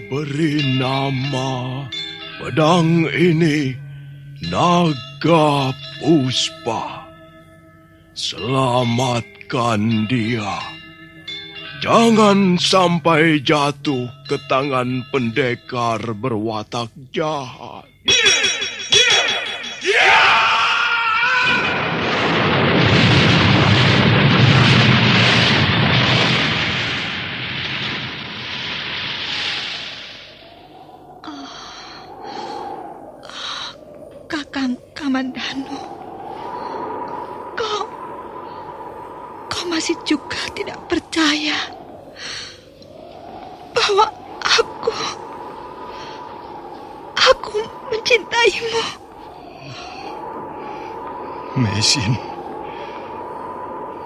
Beri nama pedang ini Naga Puspa. Selamatkan dia. Jangan sampai jatuh ke tangan pendekar berwatak jahat. Kakang Kamandanu, kau masih juga tidak percaya bahwa aku mencintaimu. Mesin,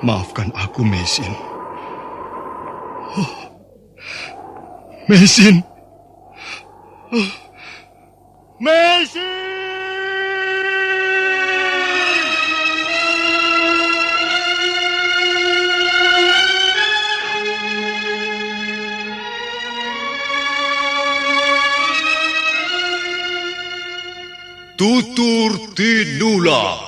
maafkan aku, Mesin. Mesin. Mesin! Tutur Tinula.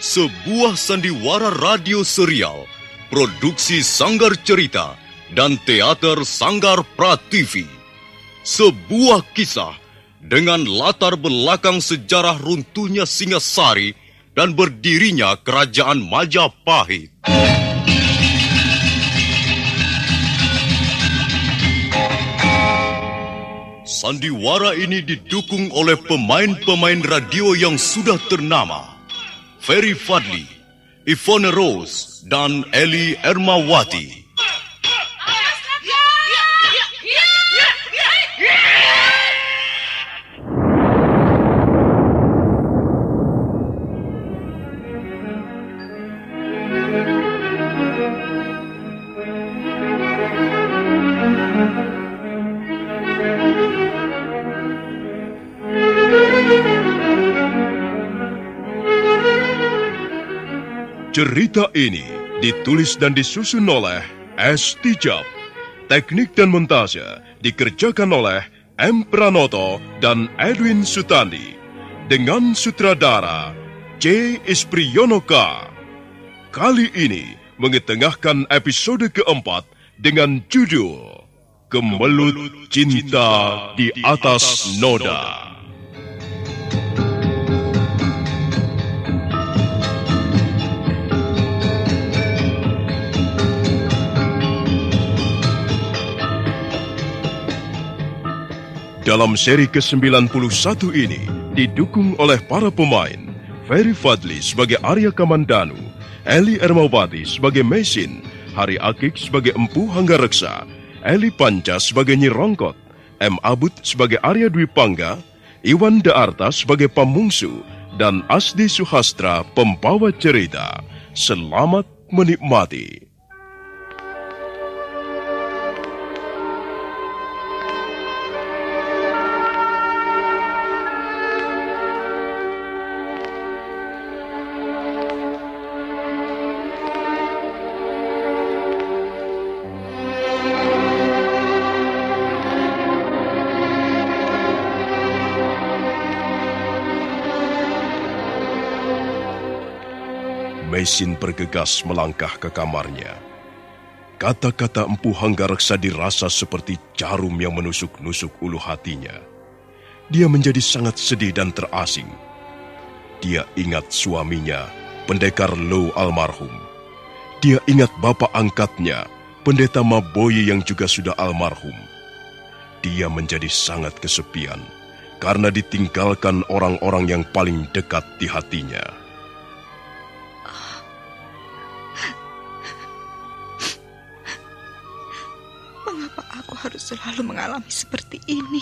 Sebuah sandiwara radio serial, produksi Sanggar Cerita dan Teater Sanggar Prativi. Sebuah kisah dengan latar belakang sejarah runtuhnya Singasari dan berdirinya Kerajaan Majapahit. Sandiwara ini didukung oleh pemain-pemain radio yang sudah ternama. Ferry Fadli, Ivone Rose, dan Eli Ermawati. Cerita ini ditulis dan disusun oleh S. Tijab. Teknik dan montase dikerjakan oleh M. Pranoto dan Edwin Sutandi. Dengan sutradara C. Ispriyonoka. Kali ini mengetengahkan episode keempat dengan judul Kemelut Cinta di Atas Noda. Dalam seri ke-91 ini didukung oleh para pemain Ferry Fadli sebagai Arya Kamandanu, Eli Ermawati sebagai Mesin, Hari Akik sebagai Empu Hanggareksa, Eli Panca sebagai Nyi Rongkot, M. Abud sebagai Arya Dwi Pangga, Iwan Daarta sebagai Pamungsu, dan Asdi Suhastra pembawa cerita. Selamat menikmati. Mesin bergegas melangkah ke kamarnya. Kata-kata Empu Hanggareksa dirasa seperti jarum yang menusuk-nusuk ulu hatinya. Dia menjadi sangat sedih dan terasing. Dia ingat suaminya, Pendekar Low almarhum. Dia ingat bapak angkatnya, Pendeta Maboye yang juga sudah almarhum. Dia menjadi sangat kesepian karena ditinggalkan orang-orang yang paling dekat di hatinya. Harus selalu mengalami seperti ini.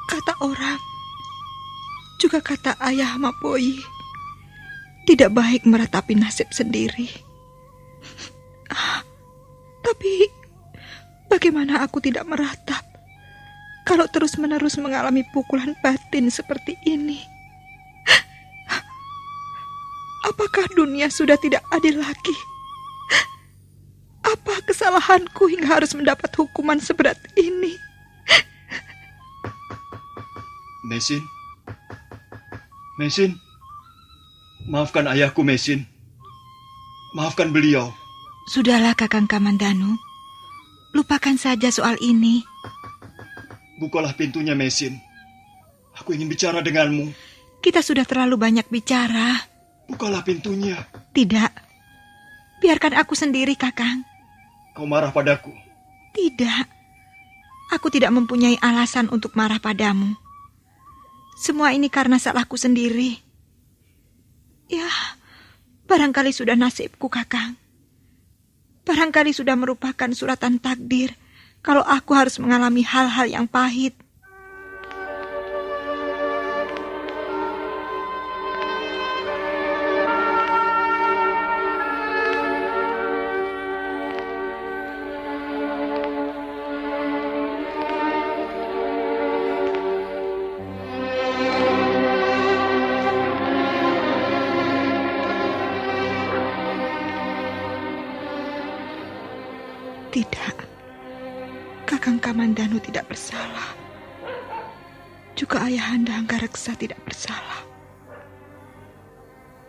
Kata orang, juga kata ayah Maboye, tidak baik meratapi nasib sendiri. Tapi bagaimana aku tidak meratap kalau terus-menerus mengalami pukulan batin seperti ini? Apakah dunia sudah tidak adil lagi? Apa kesalahanku hingga harus mendapat hukuman seberat ini? Mesin, Mesin, maafkan ayahku, Mesin. Maafkan beliau. Sudahlah Kakang Kamandanu, lupakan saja soal ini. Bukalah pintunya, Mesin. Aku ingin bicara denganmu. Kita sudah terlalu banyak bicara. Bukalah pintunya. Tidak, biarkan aku sendiri, Kakang. Kau marah padaku? Tidak, aku tidak mempunyai alasan untuk marah padamu. Semua ini karena salahku sendiri. Ya, barangkali sudah nasibku, Kakang. Barangkali sudah merupakan suratan takdir kalau aku harus mengalami hal-hal yang pahit. Tidak, Kakang Kamandanu tidak bersalah. Juga Ayahanda Anggareksa tidak bersalah.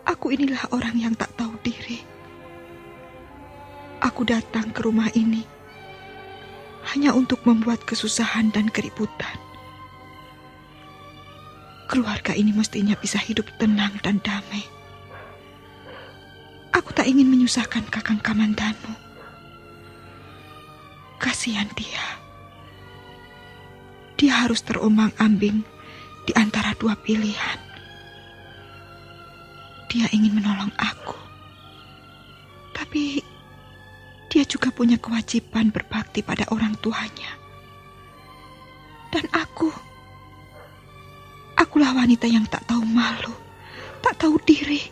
Aku inilah orang yang tak tahu diri. Aku datang ke rumah ini hanya untuk membuat kesusahan dan keributan. Keluarga ini mestinya bisa hidup tenang dan damai. Aku tak ingin menyusahkan Kakang Kamandanu. Kasihan dia. Dia harus terombang-ambing di antara dua pilihan. Dia ingin menolong aku. Tapi dia juga punya kewajiban berbakti pada orang tuanya. Dan akulah wanita yang tak tahu malu, tak tahu diri.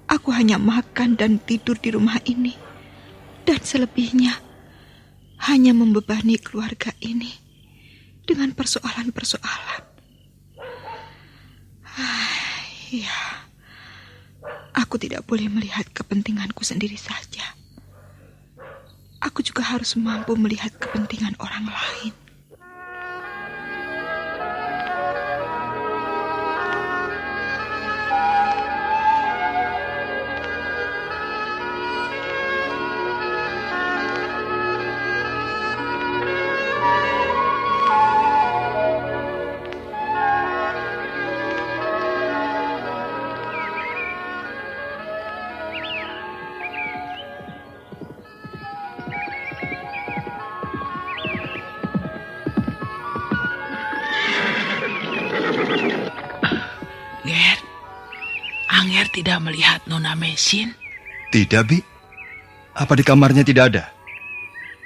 Aku hanya makan dan tidur di rumah ini. Dan selebihnya hanya membebani keluarga ini dengan persoalan-persoalan. Ya, aku tidak boleh melihat kepentinganku sendiri saja. Aku juga harus mampu melihat kepentingan orang lain. Anger tidak melihat Nona Mesin? Tidak, Bi. Apa di kamarnya tidak ada?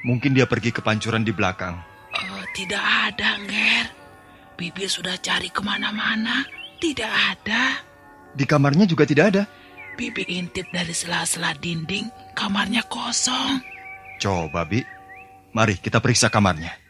Mungkin dia pergi ke pancuran di belakang. Tidak ada, Nger. Bibi sudah cari kemana-mana. Tidak ada. Di kamarnya juga tidak ada. Bibi intip dari sela-sela dinding. Kamarnya kosong. Coba, Bi. Mari kita periksa kamarnya.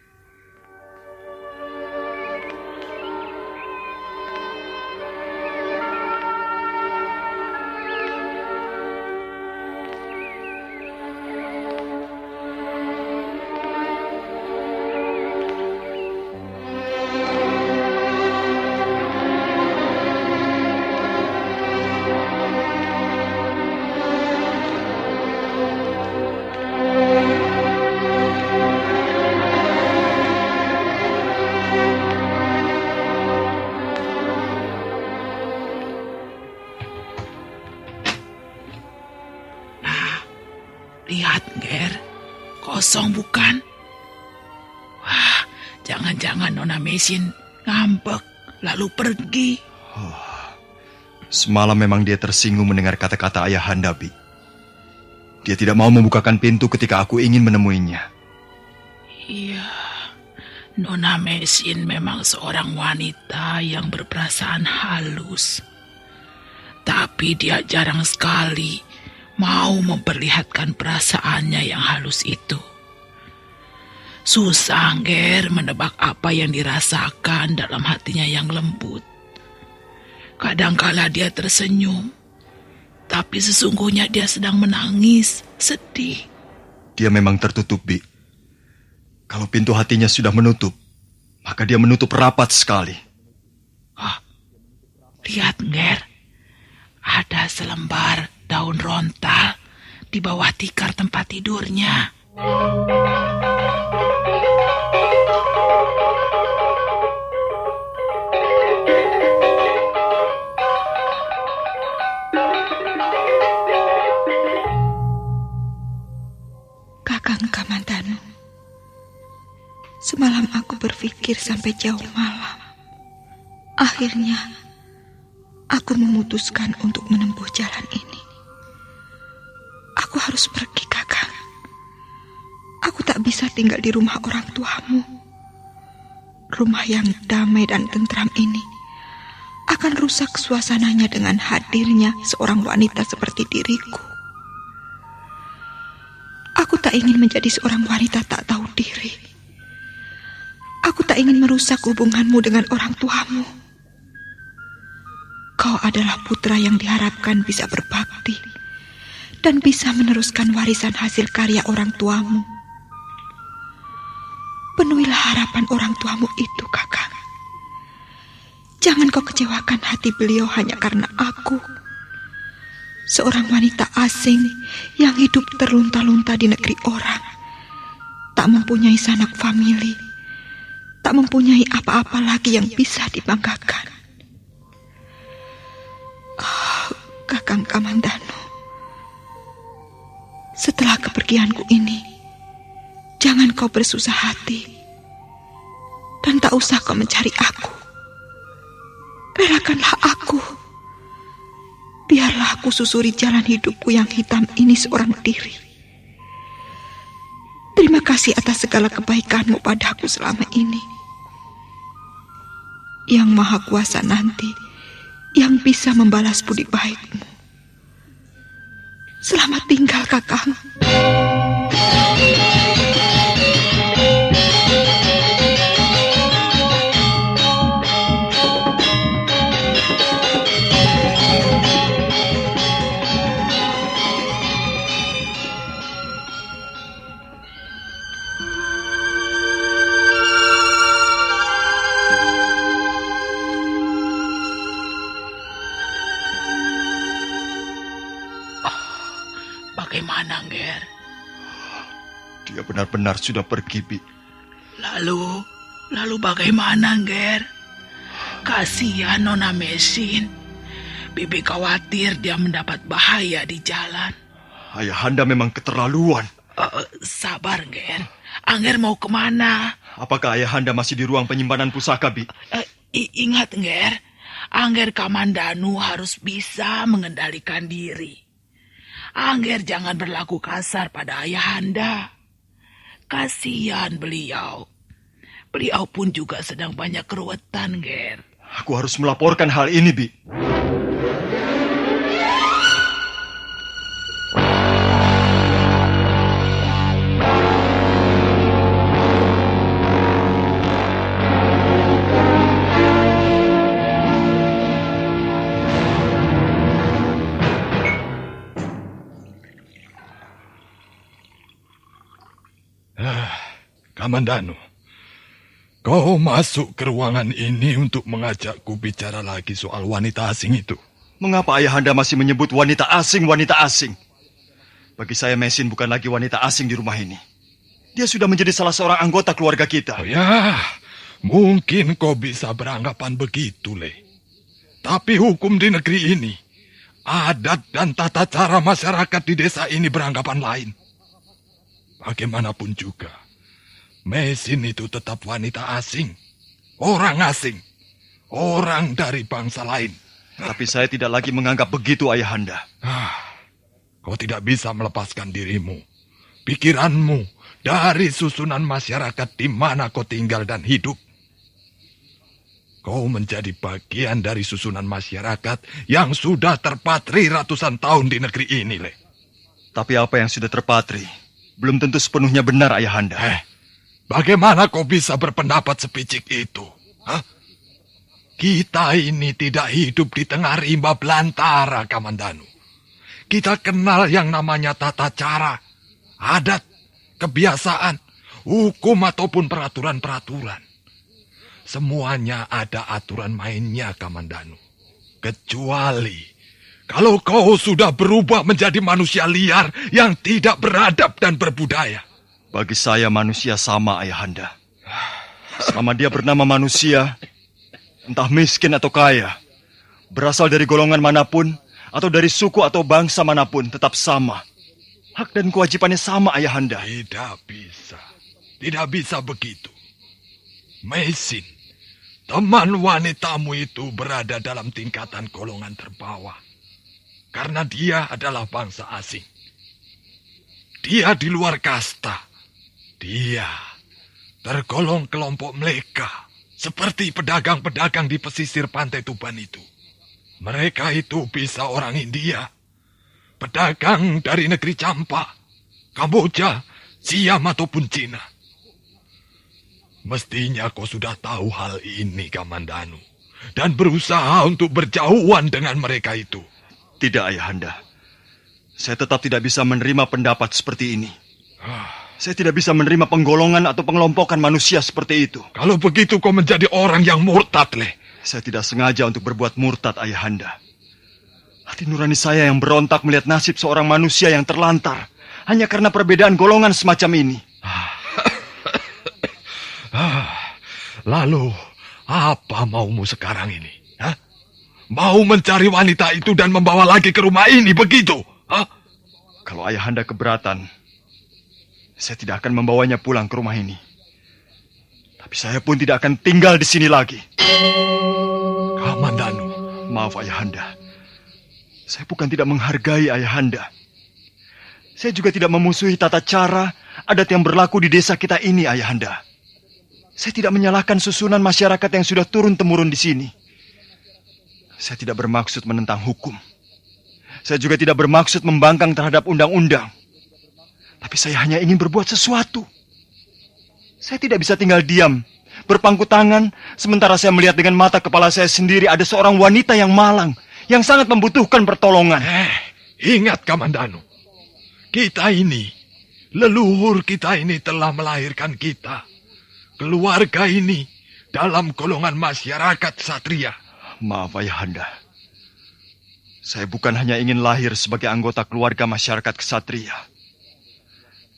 Lihat, Nger. Kosong bukan? Wah, jangan-jangan Nona Mesin ngambek lalu pergi. Semalam memang dia tersinggung mendengar kata-kata Ayahanda, Bi. Dia tidak mau membukakan pintu ketika aku ingin menemuinya. Iya, Nona Mesin memang seorang wanita yang berperasaan halus. Tapi dia jarang sekali mau memperlihatkan perasaannya yang halus itu. Susah, Nger, menebak apa yang dirasakan dalam hatinya yang lembut. Kadangkala dia tersenyum, tapi sesungguhnya dia sedang menangis, sedih. Dia memang tertutup, Bi. Kalau pintu hatinya sudah menutup, maka dia menutup rapat sekali. Lihat, Nger. Ada selembar daun rontal di bawah tikar tempat tidurnya. Kakang Kamandanu, semalam aku berpikir sampai jauh malam. Akhirnya, aku memutuskan untuk menempuh jalan ini. Aku harus pergi, Kakang. Aku tak bisa tinggal di rumah orang tuamu. Rumah yang damai dan tentram ini akan rusak suasananya dengan hadirnya seorang wanita seperti diriku. Aku tak ingin menjadi seorang wanita tak tahu diri. Aku tak ingin merusak hubunganmu dengan orang tuamu. Kau adalah putra yang diharapkan bisa berbakti dan bisa meneruskan warisan hasil karya orang tuamu. Penuhilah harapan orang tuamu itu, Kakang. Jangan kau kecewakan hati beliau hanya karena aku, seorang wanita asing yang hidup terlunta-lunta di negeri orang, tak mempunyai sanak famili, tak mempunyai apa-apa lagi yang bisa dibanggakan. Kakang Kamandanu, setelah kepergianku ini, jangan kau bersusah hati dan tak usah kau mencari aku. Relakanlah aku. Biarlah aku susuri jalan hidupku yang hitam ini seorang diri. Terima kasih atas segala kebaikanmu padaku selama ini. Yang Maha Kuasa nanti yang bisa membalas budi baikmu. Selamat tinggal, Kakang. Bagaimana, Nger? Dia benar-benar sudah pergi, Bi. Lalu bagaimana, Nger? Kasihan Nona Mesin. Bibi khawatir dia mendapat bahaya di jalan. Ayahanda memang keterlaluan. Sabar, Nger. Angger mau kemana? Apakah ayahanda masih di ruang penyimpanan pusaka, Bi? Ingat, Nger. Angger Kamandanu harus bisa mengendalikan diri. Angger jangan berlaku kasar pada ayahanda. Kasihan beliau. Beliau pun juga sedang banyak keruwetan, Nger. Aku harus melaporkan hal ini, Bi. Kamandanu, kau masuk ke ruangan ini untuk mengajakku bicara lagi soal wanita asing itu. Mengapa ayahanda masih menyebut wanita asing? Bagi saya Mesin bukan lagi wanita asing di rumah ini. Dia sudah menjadi salah seorang anggota keluarga kita. Oh ya, mungkin kau bisa beranggapan begitu, Le. Tapi hukum di negeri ini, adat dan tata cara masyarakat di desa ini beranggapan lain. Bagaimanapun juga, Mesin itu tetap wanita asing, orang dari bangsa lain. Tapi saya tidak lagi menganggap begitu, ayahanda. Kau tidak bisa melepaskan dirimu, pikiranmu dari susunan masyarakat di mana kau tinggal dan hidup. Kau menjadi bagian dari susunan masyarakat yang sudah terpatri ratusan tahun di negeri ini, Le. Tapi apa yang sudah terpatri belum tentu sepenuhnya benar, ayahanda. Bagaimana kau bisa berpendapat sepicik itu? Hah? Kita ini tidak hidup di tengah rimba belantara, Kamandanu. Kita kenal yang namanya tata cara, adat, kebiasaan, hukum ataupun peraturan-peraturan. Semuanya ada aturan mainnya, Kamandanu. Kecuali kalau kau sudah berubah menjadi manusia liar yang tidak beradab dan berbudaya. Bagi saya manusia sama, Ayahanda. Selama dia bernama manusia, entah miskin atau kaya, berasal dari golongan manapun, atau dari suku atau bangsa manapun, tetap sama. Hak dan kewajibannya sama, Ayahanda. Tidak bisa. Tidak bisa begitu. Mesin, teman wanitamu itu berada dalam tingkatan golongan terbawah. Karena dia adalah bangsa asing. Dia di luar kasta. Dia tergolong kelompok mereka, seperti pedagang-pedagang di pesisir pantai Tuban itu. Mereka itu bisa orang India, pedagang dari negeri Campa, Kamboja, Siam ataupun Cina. Mestinya kau sudah tahu hal ini, Kamandanu, dan berusaha untuk berjauhan dengan mereka itu. Tidak, Ayahanda. Saya tetap tidak bisa menerima pendapat seperti ini. Saya tidak bisa menerima penggolongan atau pengelompokan manusia seperti itu. Kalau begitu kau menjadi orang yang murtad, Leh. Saya tidak sengaja untuk berbuat murtad, Ayahanda. Hati nurani saya yang berontak melihat nasib seorang manusia yang terlantar hanya karena perbedaan golongan semacam ini. Lalu, apa maumu sekarang ini? Hah? Mau mencari wanita itu dan membawa lagi ke rumah ini, begitu? Hah? Kalau Ayahanda keberatan, saya tidak akan membawanya pulang ke rumah ini. Tapi saya pun tidak akan tinggal di sini lagi. Kamandanu. Maaf, Ayahanda. Saya bukan tidak menghargai Ayahanda. Saya juga tidak memusuhi tata cara, adat yang berlaku di desa kita ini, Ayahanda. Saya tidak menyalahkan susunan masyarakat yang sudah turun-temurun di sini. Saya tidak bermaksud menentang hukum. Saya juga tidak bermaksud membangkang terhadap undang-undang. Tapi saya hanya ingin berbuat sesuatu. Saya tidak bisa tinggal diam, berpangku tangan, sementara saya melihat dengan mata kepala saya sendiri ada seorang wanita yang malang, yang sangat membutuhkan pertolongan. Ingat, Kamandanu. Kita ini, leluhur kita ini telah melahirkan kita. Keluarga ini dalam golongan masyarakat Satria. Maaf, Ayahanda. Saya bukan hanya ingin lahir sebagai anggota keluarga masyarakat ksatria.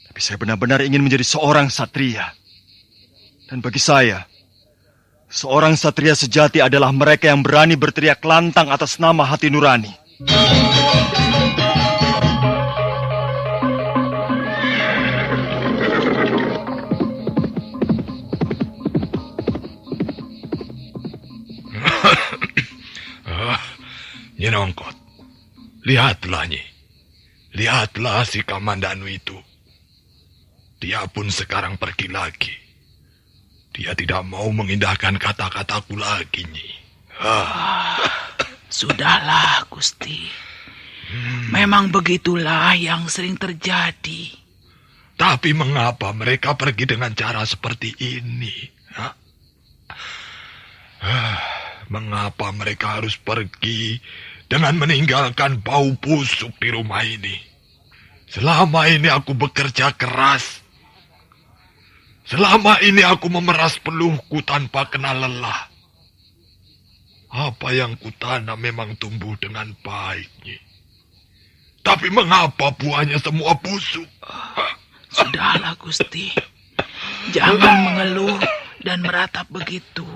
Tapi saya benar-benar ingin menjadi seorang satria. Dan bagi saya, seorang satria sejati adalah mereka yang berani berteriak lantang atas nama hati nurani. Nyinongkot, lihatlah Nyi. Lihatlah si Kamandanu itu. Dia pun sekarang pergi lagi. Dia tidak mau mengindahkan kata-kataku lagi, Nyi. Sudahlah, Gusti. Memang begitulah yang sering terjadi. Tapi mengapa mereka pergi dengan cara seperti ini? Mengapa mereka harus pergi dengan meninggalkan bau busuk di rumah ini? Selama ini aku bekerja keras. Selama ini aku memeras peluhku tanpa kenal lelah. Apa yang kutanam memang tumbuh dengan baiknya. Tapi mengapa buahnya semua busuk? Sudahlah, Gusti. Jangan mengeluh dan meratap begitu.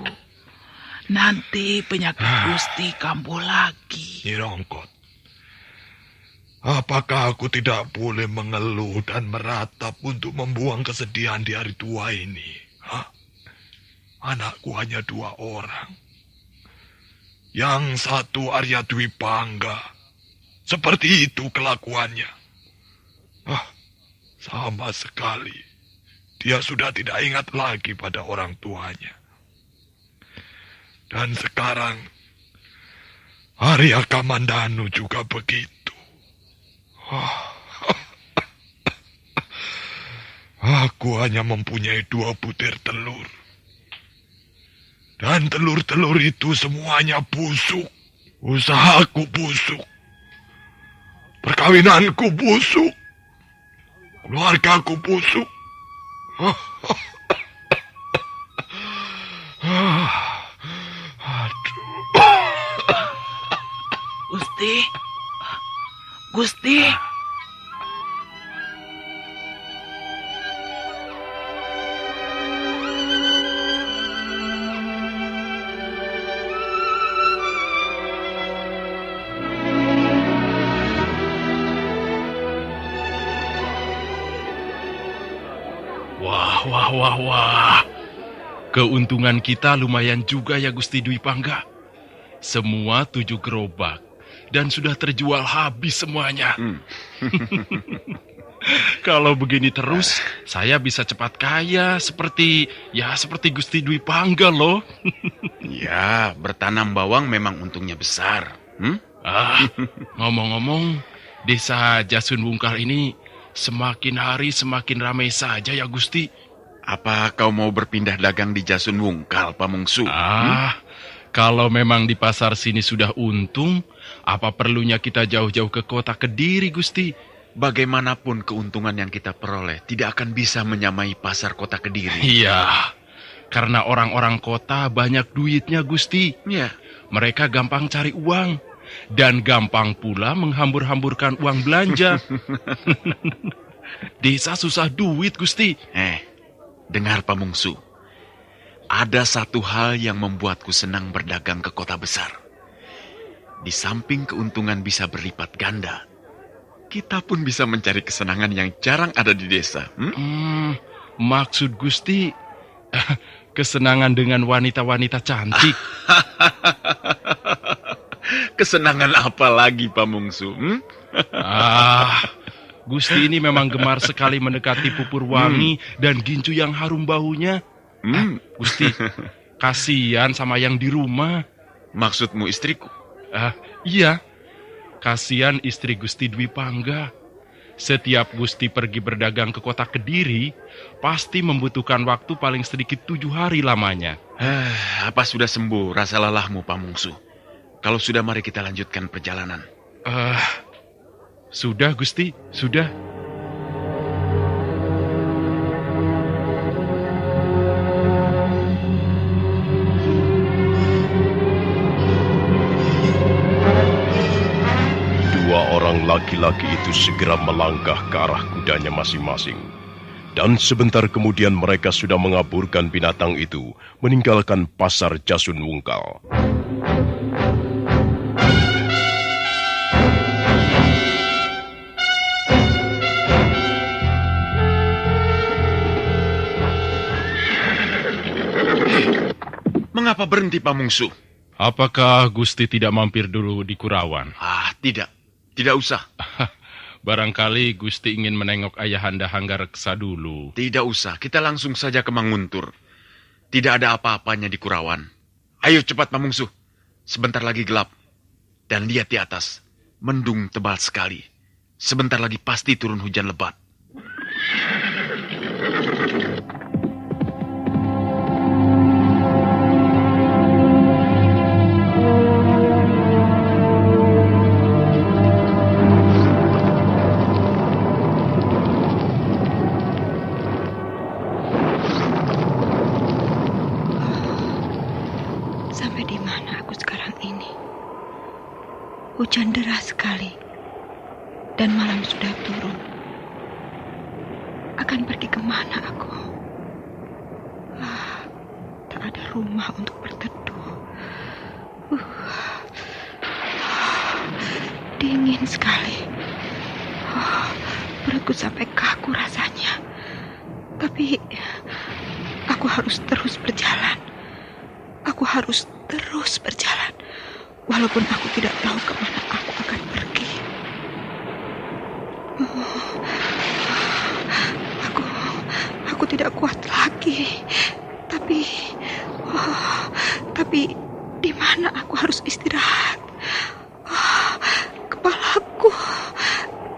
Nanti penyakit Gusti kambuh lagi. Nyirongkot, apakah aku tidak boleh mengeluh dan meratap untuk membuang kesedihan di hari tua ini? Anakku hanya 2 orang. Yang satu Arya Dwi Pangga. Seperti itu kelakuannya. Sama sekali. Dia sudah tidak ingat lagi pada orang tuanya. Dan sekarang Arya Kamandanu juga begitu. Aku hanya mempunyai 2 butir telur. Dan telur-telur itu semuanya busuk. Usahaku busuk. Perkawinanku busuk. Keluargaku busuk. Gusti. Gusti. Wah. Keuntungan kita lumayan juga ya Gusti Dwi Pangga. Semua 7 gerobak dan sudah terjual habis semuanya. Kalau begini terus, saya bisa cepat kaya seperti Gusti Dwi Pangga loh. Ya, bertanam bawang memang untungnya besar. Ngomong-ngomong, desa Jasun Wungkal ini semakin hari semakin ramai saja ya Gusti. Apa kau mau berpindah dagang di Jasun Wungkal, Pamungsu? Kalau memang di pasar sini sudah untung, apa perlunya kita jauh-jauh ke kota Kediri, Gusti? Bagaimanapun keuntungan yang kita peroleh tidak akan bisa menyamai pasar kota Kediri. Iya, karena orang-orang kota banyak duitnya, Gusti. Ya. Mereka gampang cari uang, dan gampang pula menghambur-hamburkan uang belanja. Desa susah duit, Gusti. Dengar Pamungsu, ada satu hal yang membuatku senang berdagang ke kota besar. Di samping keuntungan bisa berlipat ganda, kita pun bisa mencari kesenangan yang jarang ada di desa. Maksud Gusti, kesenangan dengan wanita-wanita cantik. Kesenangan apa lagi, Pamungsu? Gusti ini memang gemar sekali mendekati pupur wangi dan gincu yang harum baunya. Gusti, kasihan sama yang di rumah. Maksudmu istriku? Iya, kasihan istri Gusti Dwi Pangga. Setiap Gusti pergi berdagang ke kota Kediri, pasti membutuhkan waktu paling sedikit 7 hari lamanya. Apa sudah sembuh rasa lelahmu, Pamungsu? Kalau sudah, mari kita lanjutkan perjalanan. Sudah, Gusti, sudah. Dua orang laki-laki itu segera melangkah ke arah kudanya masing-masing. Dan sebentar kemudian mereka sudah mengaburkan binatang itu, meninggalkan pasar Jasun Wungkal. Mengapa berhenti, Pamungsu? Apakah Gusti tidak mampir dulu di Kurawan? Tidak usah. Barangkali Gusti ingin menengok Ayahanda Hanggareksa dulu. Tidak usah, kita langsung saja ke Manguntur. Tidak ada apa-apanya di Kurawan. Ayo cepat, Pamungsu. Sebentar lagi gelap. Dan lihat di atas, mendung tebal sekali. Sebentar lagi pasti turun hujan lebat. Hujan deras sekali, dan malam sudah turun. Akan pergi kemana aku? Tak ada rumah untuk berteduh. Dingin sekali. Perutku sampai kaku rasanya. Tapi aku harus terus berjalan. Walaupun aku tidak tahu kemana aku akan pergi. Aku tidak kuat lagi. Tapi di mana aku harus istirahat?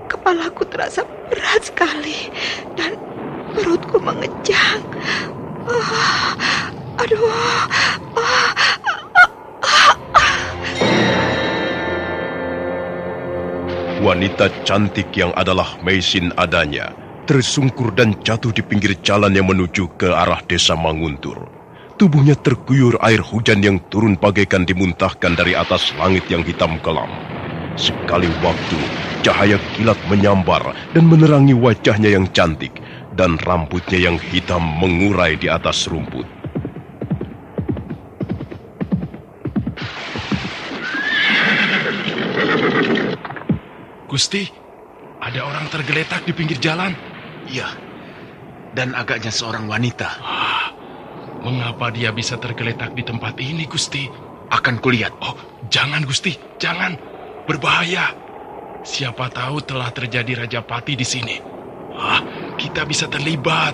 Kepalaku terasa berat sekali dan Perutku mengejang. Aduh. Wanita cantik yang adalah Meisin adanya tersungkur dan jatuh di pinggir jalan yang menuju ke arah desa Manguntur. Tubuhnya terguyur air hujan yang turun bagaikan dimuntahkan dari atas langit yang hitam kelam. Sekali waktu, cahaya kilat menyambar dan menerangi wajahnya yang cantik, dan rambutnya yang hitam mengurai di atas rumput. Gusti, ada orang tergeletak di pinggir jalan. Iya, dan agaknya seorang wanita. Mengapa dia bisa tergeletak di tempat ini, Gusti? Akan kulihat. Oh, jangan Gusti, jangan. Berbahaya. Siapa tahu telah terjadi Rajapati di sini. Kita bisa terlibat.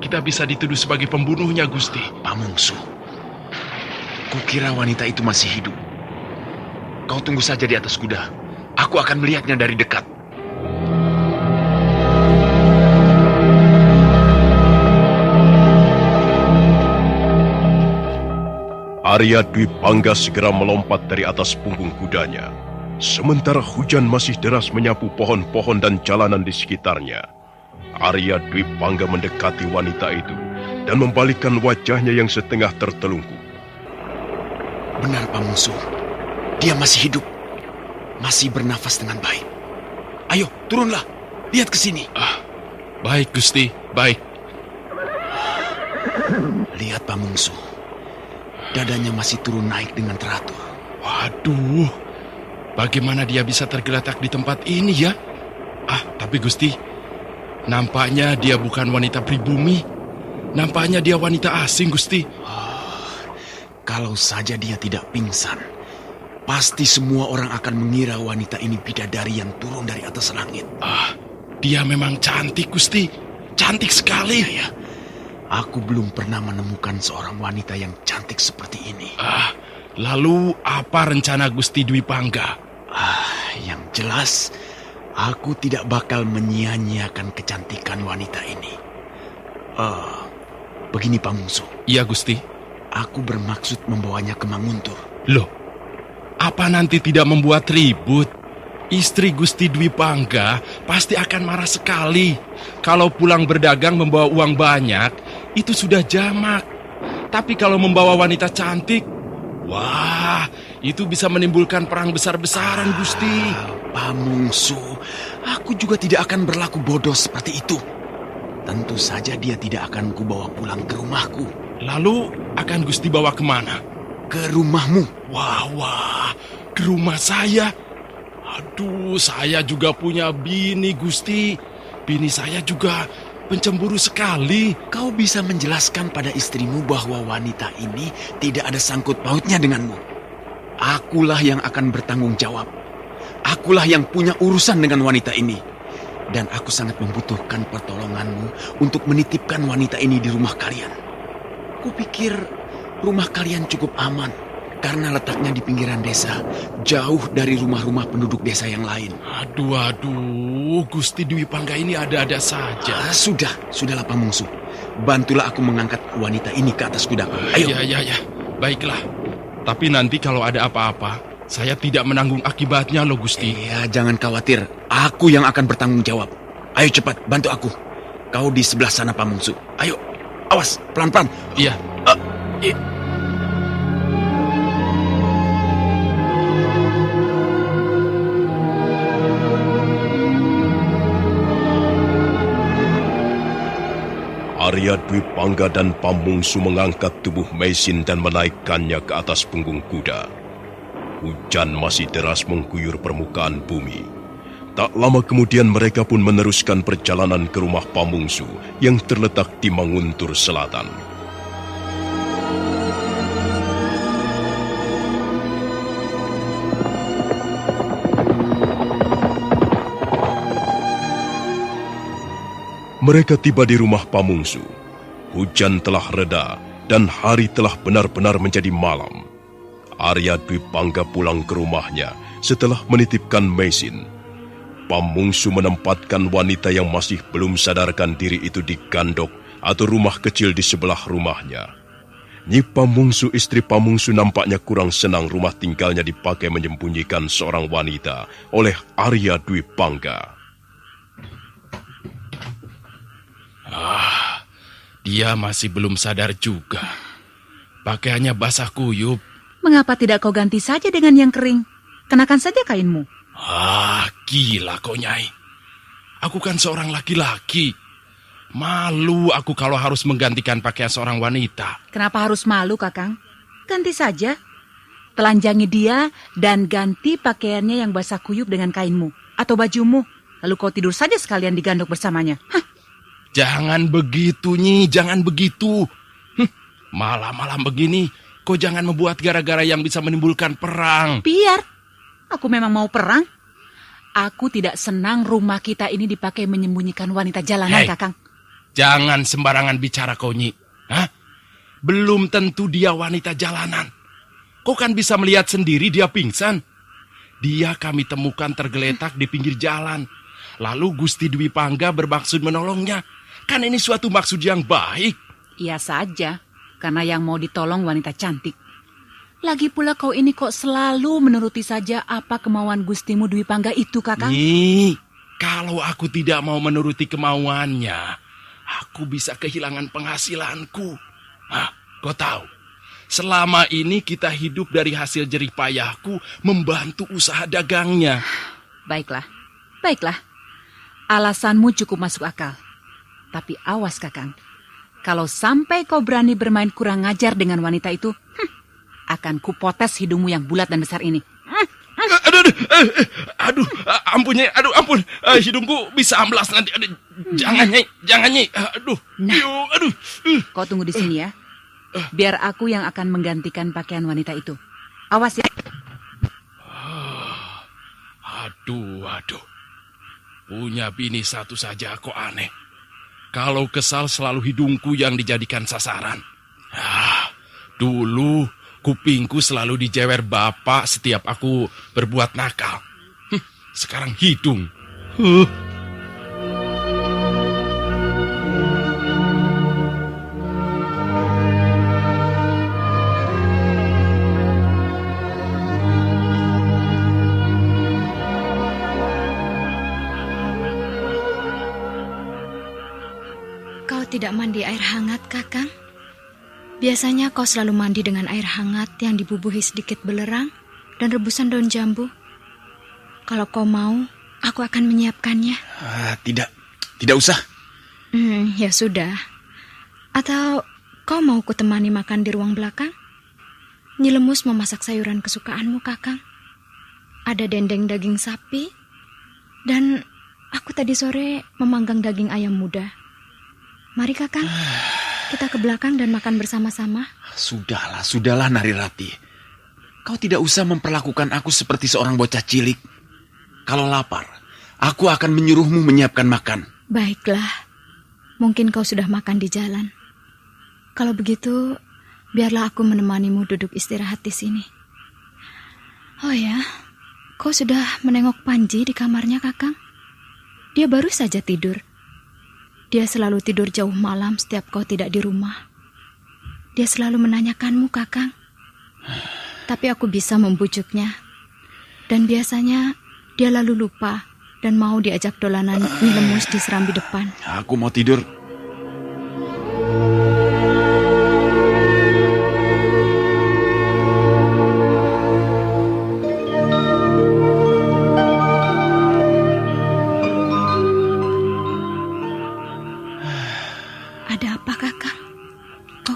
Kita bisa dituduh sebagai pembunuhnya, Gusti. Pamungsu, kukira wanita itu masih hidup. Kau tunggu saja di atas kuda. Aku akan melihatnya dari dekat. Arya Dwi Pangga segera melompat dari atas punggung kudanya. Sementara hujan masih deras menyapu pohon-pohon dan jalanan di sekitarnya. Arya Dwi Pangga mendekati wanita itu dan membalikkan wajahnya yang setengah tertelungkup. Benar, Pamungsu. Dia masih hidup. Masih bernafas dengan baik. Ayo, turunlah. Lihat ke sini. Baik, Gusti. Baik. Lihat, Pamungsu. Dadanya masih turun naik dengan teratur. Waduh. Bagaimana dia bisa tergeletak di tempat ini ya? Tapi Gusti, nampaknya dia bukan wanita pribumi. Nampaknya dia wanita asing, Gusti. Kalau saja dia tidak pingsan, pasti semua orang akan mengira wanita ini bidadari yang turun dari atas langit. Dia memang cantik, Gusti. Cantik sekali. Ya. Aku belum pernah menemukan seorang wanita yang cantik seperti ini. Lalu apa rencana Gusti Dwi Pangga? Yang jelas, aku tidak bakal menyia-nyiakan kecantikan wanita ini. Begini, Pamungsu. Iya, Gusti. Aku bermaksud membawanya ke Manguntur. Loh, apa nanti tidak membuat ribut? Istri Gusti Dwi Pangga pasti akan marah sekali. Kalau pulang berdagang membawa uang banyak, itu sudah jamak. Tapi kalau membawa wanita cantik, wah, itu bisa menimbulkan perang besar-besaran, Gusti. Pamungsu, aku juga tidak akan berlaku bodoh seperti itu. Tentu saja dia tidak akan kubawa pulang ke rumahku. Lalu akan Gusti bawa kemana? Ke rumahmu. Wah, ke rumah saya. Aduh, saya juga punya bini, Gusti. Bini saya juga pencemburu sekali. Kau bisa menjelaskan pada istrimu bahwa wanita ini tidak ada sangkut pautnya denganmu. Akulah yang akan bertanggung jawab. Akulah yang punya urusan dengan wanita ini. Dan aku sangat membutuhkan pertolonganmu untuk menitipkan wanita ini di rumah kalian. Kupikir rumah kalian cukup aman karena letaknya di pinggiran desa, jauh dari rumah-rumah penduduk desa yang lain. Aduh, Gusti Dwi Pangga ini ada-ada saja. Sudahlah Pamungsu. Bantulah aku mengangkat wanita ini ke atas kuda. Ayo. Ya. Baiklah. Tapi nanti kalau ada apa-apa, saya tidak menanggung akibatnya loh, Gusti. Iya, jangan khawatir. Aku yang akan bertanggung jawab. Ayo cepat, bantu aku. Kau di sebelah sana, Pamungsu. Ayo, awas, pelan-pelan. Iya. Arya Dwi Pangga dan Pamungsu mengangkat tubuh Meisin dan menaikkannya ke atas punggung kuda. Hujan masih deras mengguyur permukaan bumi. Tak lama kemudian mereka pun meneruskan perjalanan ke rumah Pamungsu yang terletak di Manguntur Selatan. Mereka tiba di rumah Pamungsu. Hujan telah reda dan hari telah benar-benar menjadi malam. Arya Dwi Pangga pulang ke rumahnya setelah menitipkan Meisin. Pamungsu menempatkan wanita yang masih belum sadarkan diri itu di gandok atau rumah kecil di sebelah rumahnya. Nyi Pamungsu istri Pamungsu nampaknya kurang senang rumah tinggalnya dipakai menyembunyikan seorang wanita oleh Arya Dwi Pangga. Dia masih belum sadar juga. Pakaiannya basah kuyup. Mengapa tidak kau ganti saja dengan yang kering? Kenakan saja kainmu. Gila kau, Nyai. Aku kan seorang laki-laki. Malu aku kalau harus menggantikan pakaian seorang wanita. Kenapa harus malu, Kakang? Ganti saja. Telanjangi dia dan ganti pakaiannya yang basah kuyup dengan kainmu atau bajumu. Lalu kau tidur saja sekalian di gandok bersamanya. Jangan begitu, Nyi. Jangan begitu. Malam-malam begini, kau jangan membuat gara-gara yang bisa menimbulkan perang. Biar. Aku memang mau perang. Aku tidak senang rumah kita ini dipakai menyembunyikan wanita jalanan, Kakang. Jangan sembarangan bicara kau, Nyi. Belum tentu dia wanita jalanan. Kau kan bisa melihat sendiri dia pingsan. Dia kami temukan tergeletak di pinggir jalan. Lalu Gusti Dwi Pangga bermaksud menolongnya. Kan ini suatu maksud yang baik. Iya saja, karena yang mau ditolong wanita cantik. Lagi pula kau ini kok selalu menuruti saja apa kemauan Gustimu Dwi Pangga itu, Kakang? Nyi, kalau aku tidak mau menuruti kemauannya, aku bisa kehilangan penghasilanku. Kau tahu, selama ini kita hidup dari hasil jerih payahku membantu usaha dagangnya. Baiklah. Alasanmu cukup masuk akal. Tapi awas, Kakang. Kalau sampai kau berani bermain kurang ajar dengan wanita itu, akan kupotes hidungmu yang bulat dan besar ini. Ampun, Nyai, ampun. Hidungku bisa amblas nanti. Jangan, Nyai. Kau tunggu di sini ya. Biar aku yang akan menggantikan pakaian wanita itu. Awas ya. Aduh. Punya bini satu saja kok aneh. Kalau kesal selalu hidungku yang dijadikan sasaran. Dulu kupingku selalu dijewer bapak setiap aku berbuat nakal. Sekarang hidung. Kau tidak mandi air hangat, Kakang? Biasanya kau selalu mandi dengan air hangat yang dibubuhi sedikit belerang dan rebusan daun jambu. Kalau kau mau, aku akan menyiapkannya. Tidak usah. Ya sudah. Atau kau mau kutemani makan di ruang belakang? Nyi Lemus memasak sayuran kesukaanmu, Kakang. Ada dendeng daging sapi, dan aku tadi sore memanggang daging ayam muda. Mari, Kakang, kita ke belakang dan makan bersama-sama. Sudahlah Narirati. Kau tidak usah memperlakukan aku seperti seorang bocah cilik. Kalau lapar, aku akan menyuruhmu menyiapkan makan. Baiklah, mungkin kau sudah makan di jalan. Kalau begitu, biarlah aku menemanimu duduk istirahat di sini. Oh ya, kau sudah menengok Panji di kamarnya, Kakang? Dia baru saja tidur. Dia selalu tidur jauh malam setiap kau tidak di rumah. Dia selalu menanyakanmu, Kakang. Tapi aku bisa membujuknya. Dan biasanya dia lalu lupa dan mau diajak dolanan Nyi Lemus di serambi depan. Aku mau tidur.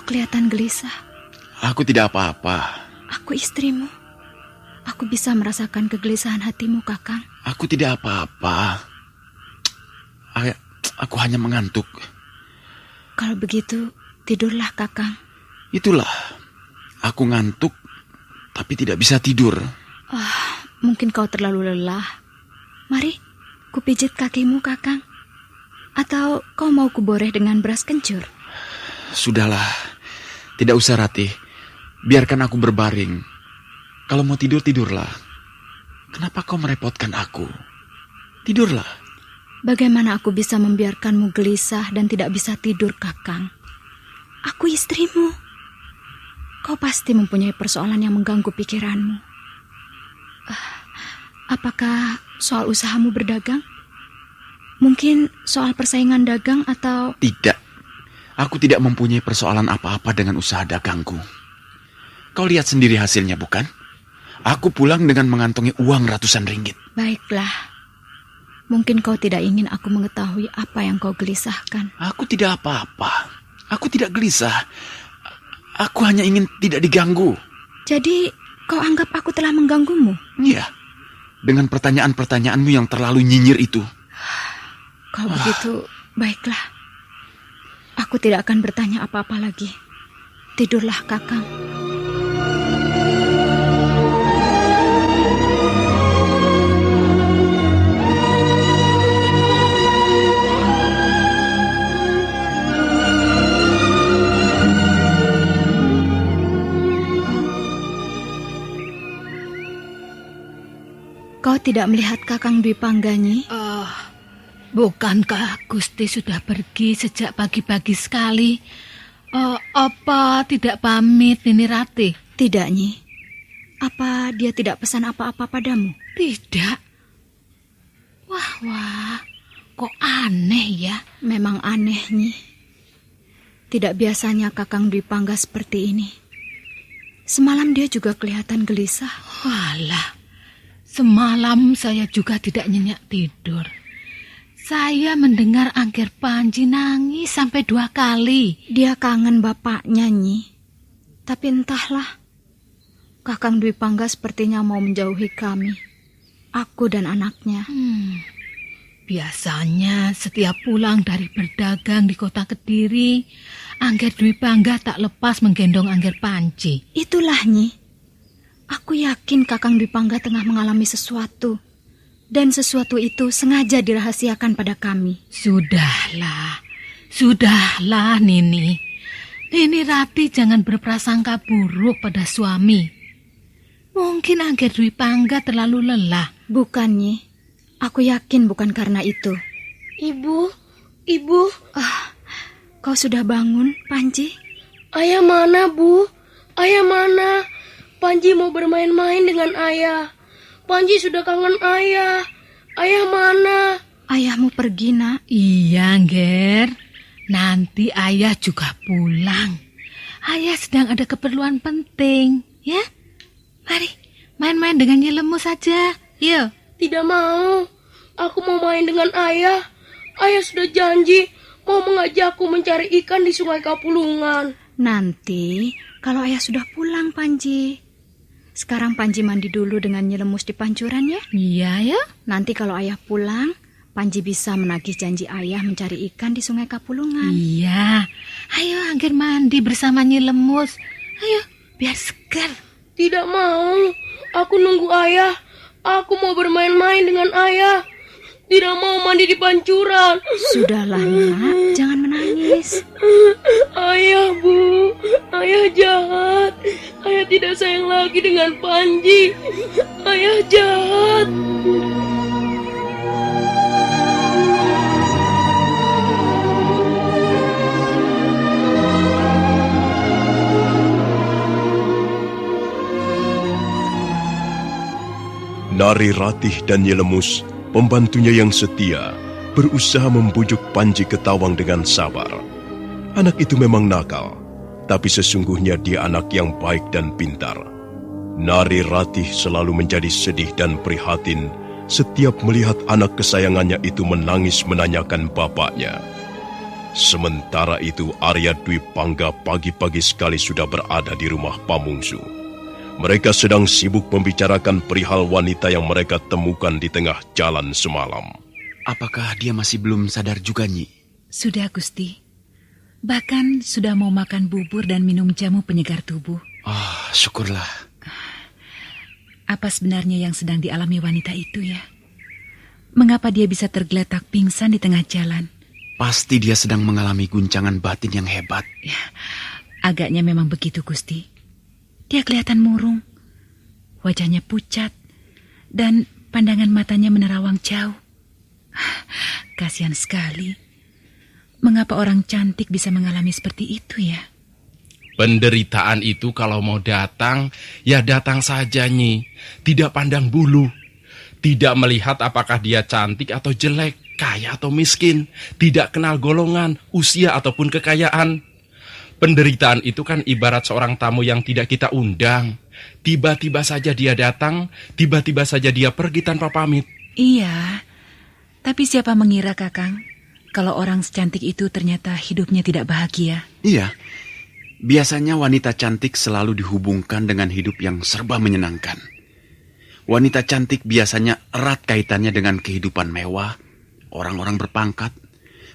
Kelihatan gelisah. Aku tidak apa-apa. Aku istrimu. Aku bisa merasakan kegelisahan hatimu, Kakang. Aku tidak apa-apa. Aku hanya mengantuk. Kalau begitu, tidurlah, Kakang. Itulah. Aku ngantuk, tapi tidak bisa tidur. Mungkin kau terlalu lelah. Mari, kupijit kakimu, Kakang. Atau kau mau kuboreh dengan beras kencur? Sudahlah. Tidak usah, Ratih. Biarkan aku berbaring. Kalau mau tidur, tidurlah. Kenapa kau merepotkan aku? Tidurlah. Bagaimana aku bisa membiarkanmu gelisah dan tidak bisa tidur, Kakang? Aku istrimu. Kau pasti mempunyai persoalan yang mengganggu pikiranmu. Apakah soal usahamu berdagang? Mungkin soal persaingan dagang atau... Tidak. Aku tidak mempunyai persoalan apa-apa dengan usaha dagangku. Kau lihat sendiri hasilnya, bukan? Aku pulang dengan mengantongi uang ratusan ringgit. Baiklah. Mungkin kau tidak ingin aku mengetahui apa yang kau gelisahkan. Aku tidak apa-apa. Aku tidak gelisah. Aku hanya ingin tidak diganggu. Jadi, kau anggap aku telah mengganggumu? Iya. Dengan pertanyaan-pertanyaanmu yang terlalu nyinyir itu. Kalau begitu, baiklah. Aku tidak akan bertanya apa-apa lagi. Tidurlah, Kakang. Kau tidak melihat Kakang Dwi Pangga, Nyi? Bukankah Gusti sudah pergi sejak pagi-pagi sekali? Apa tidak pamit, Nini Ratih? Tidak, Nyi. Apa dia tidak pesan apa-apa padamu? Tidak. Wah, kok aneh ya? Memang aneh, Nyi. Tidak biasanya Kakang Dwi Pangga seperti ini. Semalam dia juga kelihatan gelisah. Walah, semalam saya juga tidak nyenyak tidur. Saya mendengar Angger Panji nangis sampai 2 kali. Dia kangen bapaknya, Nyi. Tapi entahlah, Kakang Dwi Pangga sepertinya mau menjauhi kami, aku dan anaknya. Biasanya setiap pulang dari berdagang di kota Kediri, Angger Dwi Pangga tak lepas menggendong Angger Panji. Itulah, Nyi. Aku yakin Kakang Dwi Pangga tengah mengalami sesuatu. Dan sesuatu itu sengaja dirahasiakan pada kami. Sudahlah Nini. Nini Ratih jangan berprasangka buruk pada suami. Mungkin Angger Dwi Pangga terlalu lelah. Bukan, Nyi. Aku yakin bukan karena itu. Ibu. Kau sudah bangun, Panji? Ayah mana, Bu? Ayah mana? Panji mau bermain-main dengan ayah. Panji sudah kangen ayah. Ayah mana? Ayahmu pergi, Nak. Iya, Angger. Nanti ayah juga pulang. Ayah sedang ada keperluan penting, ya? Mari, main-main dengan Nyilemu saja. Yuk. Tidak mau. Aku mau main dengan ayah. Ayah sudah janji mau mengajakku mencari ikan di Sungai Kapulungan. Nanti, kalau ayah sudah pulang, Panji. Sekarang Panji mandi dulu dengan Nyelemus di pancuran, ya? Iya, ya. Nanti kalau ayah pulang, Panji bisa menagih janji ayah mencari ikan di Sungai Kapulungan. Iya. Ayo, Angger mandi bersama Nyelemus. Ayo, biar segar. Tidak mau. Aku nunggu ayah. Aku mau bermain-main dengan ayah. Tidak mau mandi di pancuran. Sudahlah, Nak. Jangan menangis. Ayah, Bu. Ayah jahat. Ayah tidak sayang lagi dengan Panji. Ayah jahat. Nari Ratih dan Nyelemus, pembantunya yang setia, berusaha membujuk Panji Ketawang dengan sabar. Anak itu memang nakal, tapi sesungguhnya dia anak yang baik dan pintar. Nari Ratih selalu menjadi sedih dan prihatin setiap melihat anak kesayangannya itu menangis menanyakan bapaknya. Sementara itu Arya Dwi Pangga pagi-pagi sekali sudah berada di rumah Pamungsu. Mereka sedang sibuk membicarakan perihal wanita yang mereka temukan di tengah jalan semalam. Apakah dia masih belum sadar juga, Nyi? Sudah, Gusti. Bahkan sudah mau makan bubur dan minum jamu penyegar tubuh. Oh, syukurlah. Apa sebenarnya yang sedang dialami wanita itu, ya? Mengapa dia bisa tergeletak pingsan di tengah jalan? Pasti dia sedang mengalami guncangan batin yang hebat. Ya, agaknya memang begitu, Gusti. Dia kelihatan murung, wajahnya pucat, dan pandangan matanya menerawang jauh. Kasihan sekali. Mengapa orang cantik bisa mengalami seperti itu ya? Penderitaan itu kalau mau datang, ya datang saja, Nyi. Tidak pandang bulu. Tidak melihat apakah dia cantik atau jelek, kaya atau miskin. Tidak kenal golongan, usia ataupun kekayaan. Penderitaan itu kan ibarat seorang tamu yang tidak kita undang. Tiba-tiba saja dia datang, tiba-tiba saja dia pergi tanpa pamit. Iya, tapi siapa mengira, Kakang, kalau orang secantik itu ternyata hidupnya tidak bahagia? Iya, biasanya wanita cantik selalu dihubungkan dengan hidup yang serba menyenangkan. Wanita cantik biasanya erat kaitannya dengan kehidupan mewah, orang-orang berpangkat,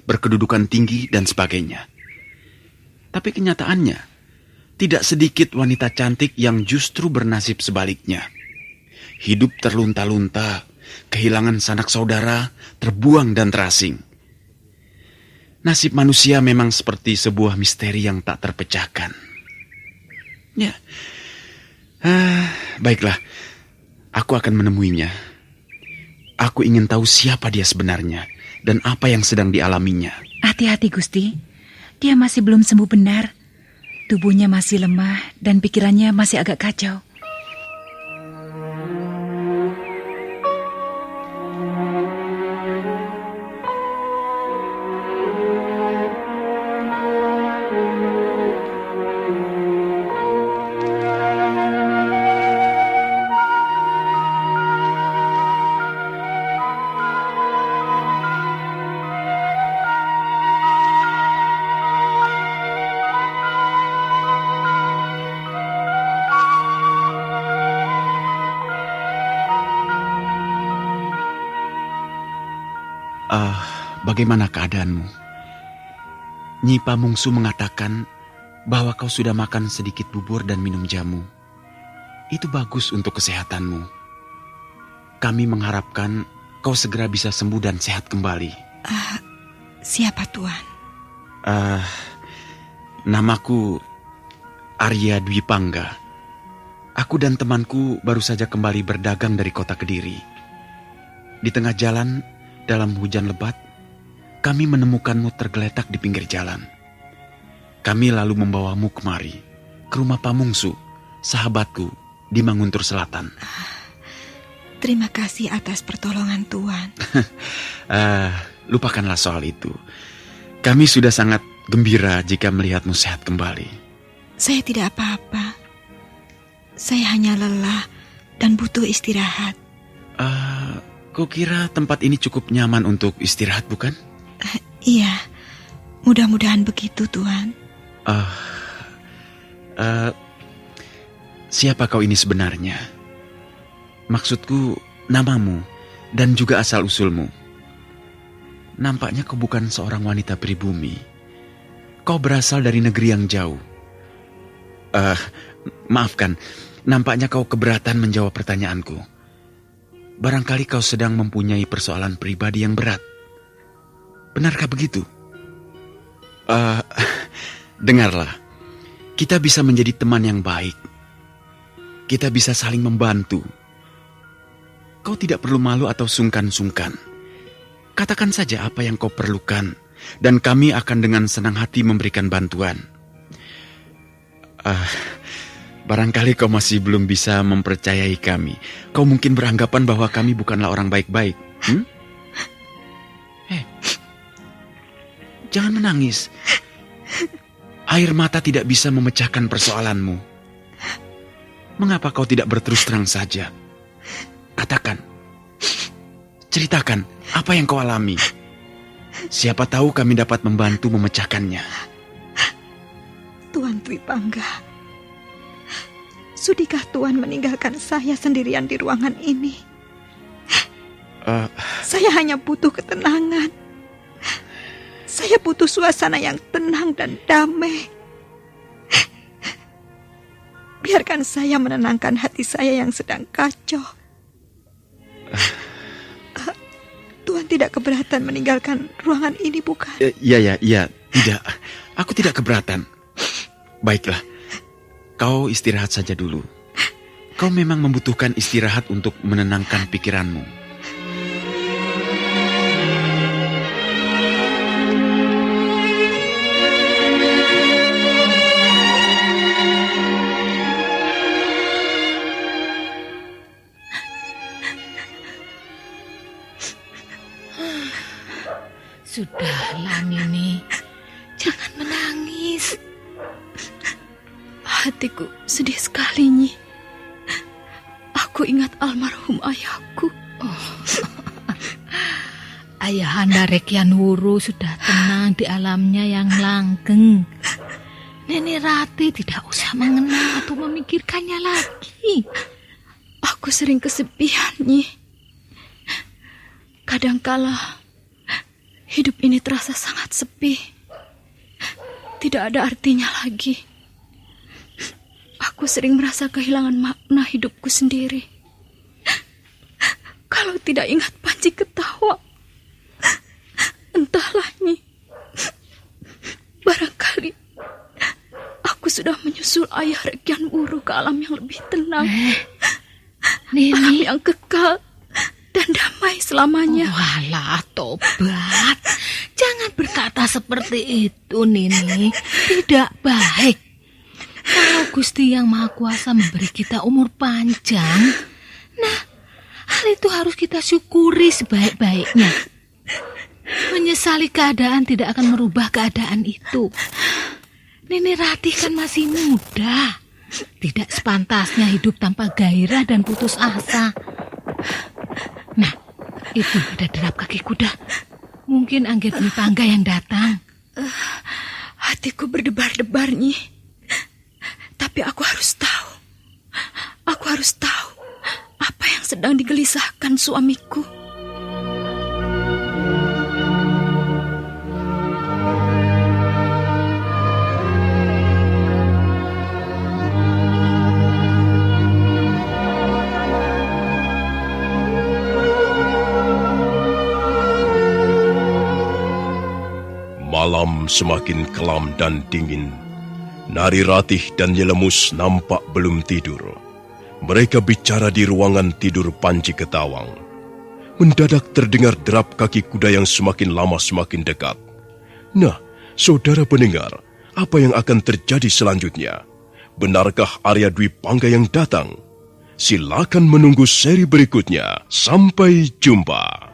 berkedudukan tinggi, dan sebagainya. Tapi kenyataannya, tidak sedikit wanita cantik yang justru bernasib sebaliknya. Hidup terlunta-lunta, kehilangan sanak saudara, terbuang dan terasing. Nasib manusia memang seperti sebuah misteri yang tak terpecahkan. Ya, baiklah, aku akan menemuinya. Aku ingin tahu siapa dia sebenarnya dan apa yang sedang dialaminya. Hati-hati, Gusti. Dia masih belum sembuh benar. Tubuhnya masih lemah dan pikirannya masih agak kacau. Bagaimana keadaanmu? Nyi Pamungsu mengatakan bahwa kau sudah makan sedikit bubur dan minum jamu. Itu bagus untuk kesehatanmu. Kami mengharapkan kau segera bisa sembuh dan sehat kembali. Siapa Tuan? Namaku Arya Dwi Pangga. Aku dan temanku baru saja kembali berdagang dari kota Kediri. Di tengah jalan, dalam hujan lebat, kami menemukanmu tergeletak di pinggir jalan. Kami lalu membawamu kemari, ke rumah Pamungsu, sahabatku, di Manguntur Selatan. Terima kasih atas pertolongan Tuan. Lupakanlah soal itu. Kami sudah sangat gembira jika melihatmu sehat kembali. Saya tidak apa-apa. Saya hanya lelah dan butuh istirahat. Kukira tempat ini cukup nyaman untuk istirahat, bukan? Iya, mudah-mudahan begitu, Tuan. Siapa kau ini sebenarnya? Maksudku, namamu dan juga asal-usulmu. Nampaknya kau bukan seorang wanita pribumi. Kau berasal dari negeri yang jauh. Maafkan, nampaknya kau keberatan menjawab pertanyaanku. Barangkali kau sedang mempunyai persoalan pribadi yang berat. Benarkah begitu? Dengarlah, kita bisa menjadi teman yang baik. Kita bisa saling membantu. Kau tidak perlu malu atau sungkan-sungkan. Katakan saja apa yang kau perlukan, dan kami akan dengan senang hati memberikan bantuan. Barangkali kau masih belum bisa mempercayai kami. Kau mungkin beranggapan bahwa kami bukanlah orang baik-baik. Jangan menangis. Air mata tidak bisa memecahkan persoalanmu. Mengapa kau tidak berterus terang saja? Katakan. Ceritakan apa yang kau alami. Siapa tahu kami dapat membantu memecahkannya. Tuan Dwi Pangga, sudikah Tuan meninggalkan saya sendirian di ruangan ini? Saya hanya butuh ketenangan. Saya butuh suasana yang tenang dan damai. Biarkan saya menenangkan hati saya yang sedang kacau. Tuan tidak keberatan meninggalkan ruangan ini, bukan? Iya, tidak. Aku tidak keberatan. Baiklah, kau istirahat saja dulu. Kau memang membutuhkan istirahat untuk menenangkan pikiranmu. Hatiku sedih sekali, Nyi. Aku ingat almarhum ayahku. Ayahanda Rekyanwuru sudah tenang di alamnya yang langgeng. Nenek Rati tidak usah mengenal atau memikirkannya lagi. Aku sering kesepian, Nyi. Kadangkala hidup ini terasa sangat sepi. Tidak ada artinya lagi. Aku sering merasa kehilangan makna hidupku sendiri. Kalau tidak ingat Panji ketawa, entahlah, Nyi. Barangkali aku sudah menyusul ayah Rekyanwuru ke alam yang lebih tenang. Alam yang kekal dan damai selamanya. Walah, tobat. Jangan berkata seperti itu, Nini. Tidak baik. Kalau Gusti Yang Maha Kuasa memberi kita umur panjang, nah, hal itu harus kita syukuri sebaik-baiknya. Menyesali keadaan tidak akan merubah keadaan itu. Nini Ratih kan masih muda. Tidak sepantasnya hidup tanpa gairah dan putus asa. Nah, itu ada derap kaki kuda. Mungkin Angger Dwi Pangga yang datang. Hatiku berdebar-debar, Nyi. Tapi aku harus tahu. Aku harus tahu apa yang sedang digelisahkan suamiku. Malam semakin kelam dan dingin. Nari Ratih dan Nyelemus nampak belum tidur. Mereka bicara di ruangan tidur Panji Ketawang. Mendadak terdengar derap kaki kuda yang semakin lama semakin dekat. Nah, saudara pendengar, apa yang akan terjadi selanjutnya? Benarkah Arya Dwi Pangga yang datang? Silakan menunggu seri berikutnya. Sampai jumpa.